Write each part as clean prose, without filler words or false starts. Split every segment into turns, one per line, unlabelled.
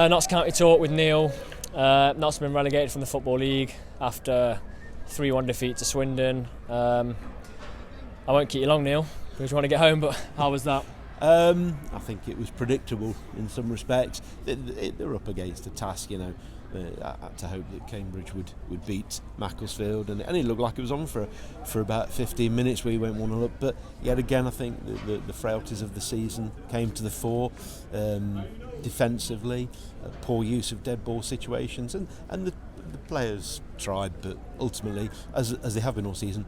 Notts County talk with Neil. Notts been relegated from the Football League after 3-1 defeat to Swindon. I won't keep you long, Neil, because you want to get home, but how was that?
I think it was predictable in some respects. They're up against a task, I had to hope that Cambridge would beat Macclesfield, and it looked like it was on for about 15 minutes where he went 1-0 up. But yet again, I think the frailties of the season came to the fore. Defensively, poor use of dead ball situations, and the players tried, but ultimately, as they have been all season,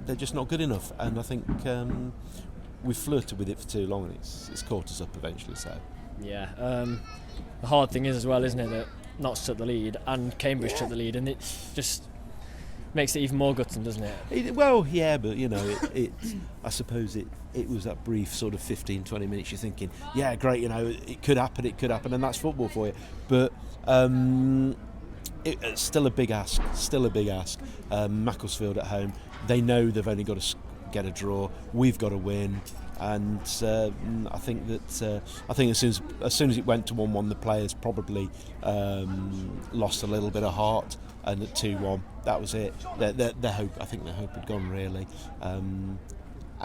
they're just not good enough. And I think we've flirted with it for too long, and it's caught us up eventually. So
yeah, the hard thing is as well, isn't it, that Notts took the lead and Cambridge took the lead, and it just makes it even more gutting, doesn't it?
Well, yeah, but I suppose it was that brief sort of 15-20 minutes you're thinking, yeah, great, it could happen, and that's football for you. But it's still a big ask. Macclesfield at home, they know they've only got to get a draw. We've got to win. And I think as soon as it went to 1-1, the players probably lost a little bit of heart, and at 2-1, that was it. Their hope had gone, really. And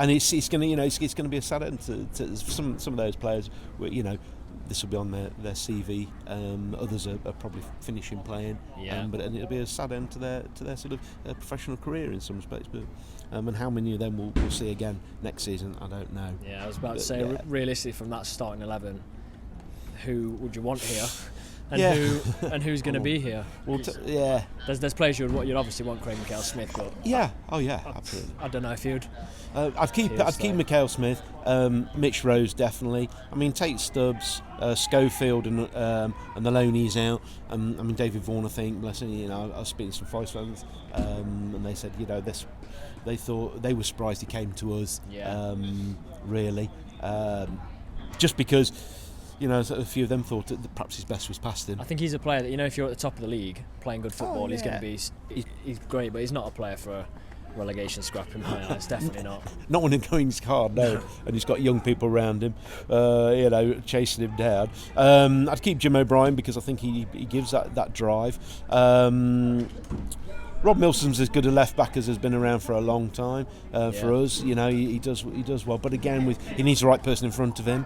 it's going to be a sad end to some of those players. This will be on their CV. Others are probably finishing playing, but it'll be a sad end to their sort of professional career in some respects. But and how many of them we'll see again next season, I don't know.
Yeah, I was about to say, realistically, from that starting 11, who would you want here? And who's going to be here?
Well,
there's players you'd obviously want Craig Smith, but
absolutely.
I don't know if you'd.
I'd keep Michael Smith, Mitch Rose definitely. I mean, Tate Stubbs, Schofield, and the loanees out. David Vaughan, I think. Bless him. I was speaking to some Forest fans, and they said, they thought they were surprised he came to us. Really, just because. A few of them thought that perhaps his best was past him.
I think he's a player that, if you're at the top of the league playing good football, he's going to be. He's great, but he's not a player for a relegation scrap in my eyes. Definitely not.
Not when he's going hard, no. And he's got young people around him, chasing him down. I'd keep Jim O'Brien because I think he gives that drive. Rob Milsom's as good a left back as has been around for a long time for us. He does well, but again, he needs the right person in front of him.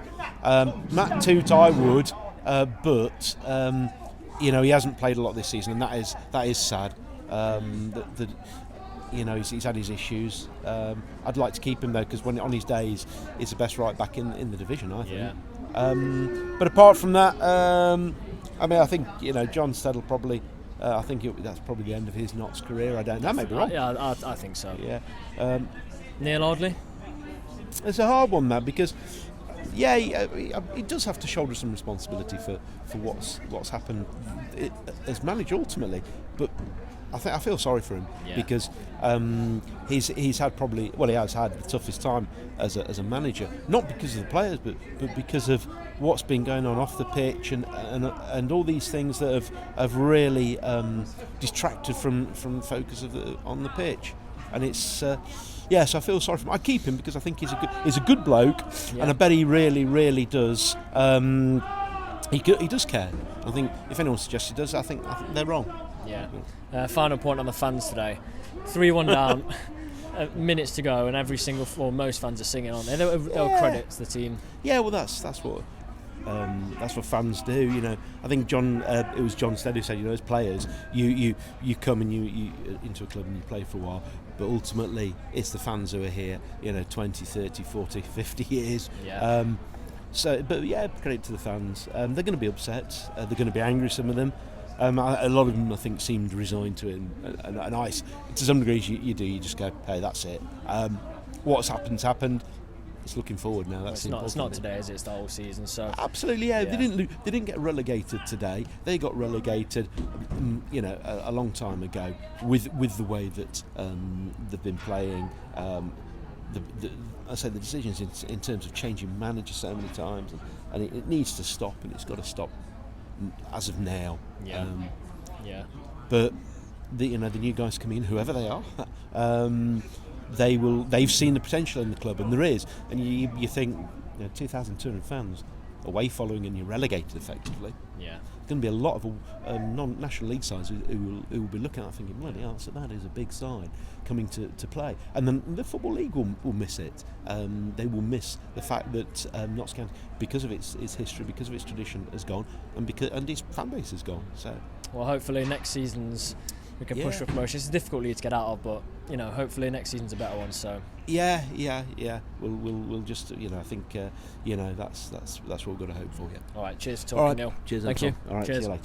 Matt Toot, I would, but he hasn't played a lot this season, and that is sad. He's had his issues. I'd like to keep him though, because when on his days, he's the best right back in the division, I think. Yeah. But apart from that, I think John Stead'll probably. I think that's probably the end of his Notts career. I don't know. I may be wrong.
Yeah, I think so.
Yeah.
Neil Audley?
It's a hard one, man, because he does have to shoulder some responsibility for what's happened as manager ultimately. But I feel sorry for him because he's had he has had the toughest time as a manager, not because of the players, but because of what's been going on off the pitch and all these things that have really distracted from focus on the pitch, and it's so I feel sorry for him. I keep him because I think he's a good bloke, and I bet he really, really does. He does care. I think if anyone suggests he does, I think they're wrong.
Yeah. Final point on the fans today. 3-1 down, minutes to go, and most fans are singing on there. They'll credit to the team.
Yeah, well, that's what fans do. I think it was John Stead who said, as players, you come and you into a club and you play for a while, but ultimately it's the fans who are here. 20, 30, 40, 50 years.
Yeah.
Credit to the fans. They're going to be upset. They're going to be angry. Some of them. A lot of them, I think, seemed resigned to it, and I, to some degrees, you do. You just go, hey, that's it. What's happened. It's looking forward now. That's
it's not today, is it? It's the whole season. So
absolutely, yeah. They didn't get relegated today. They got relegated, a long time ago with the way that they've been playing. I say the decisions in terms of changing manager so many times, and it needs to stop, and it's got to stop as of now. But the new guys come in, whoever they are, they've seen the potential in the club, and there is, and you think 2,200 fans, away following and you're relegated effectively.
Yeah.
Going to be a lot of non-National League sides who will be looking at it thinking, bloody hell, so that is a big side coming to play. And then the Football League will miss it. They will miss the fact that Notts County, because of its history, because of its tradition, has gone, and its fan base has gone. So,
well, hopefully next season's we can push for promotion. It's a difficult league to get out of, but hopefully next season's a better one. So
yeah. We'll just I think that's what we've got to hope for. Yeah.
All right. Cheers for talking, Neil.
Cheers.
Thank you.
All right.
Cheers.
See you later.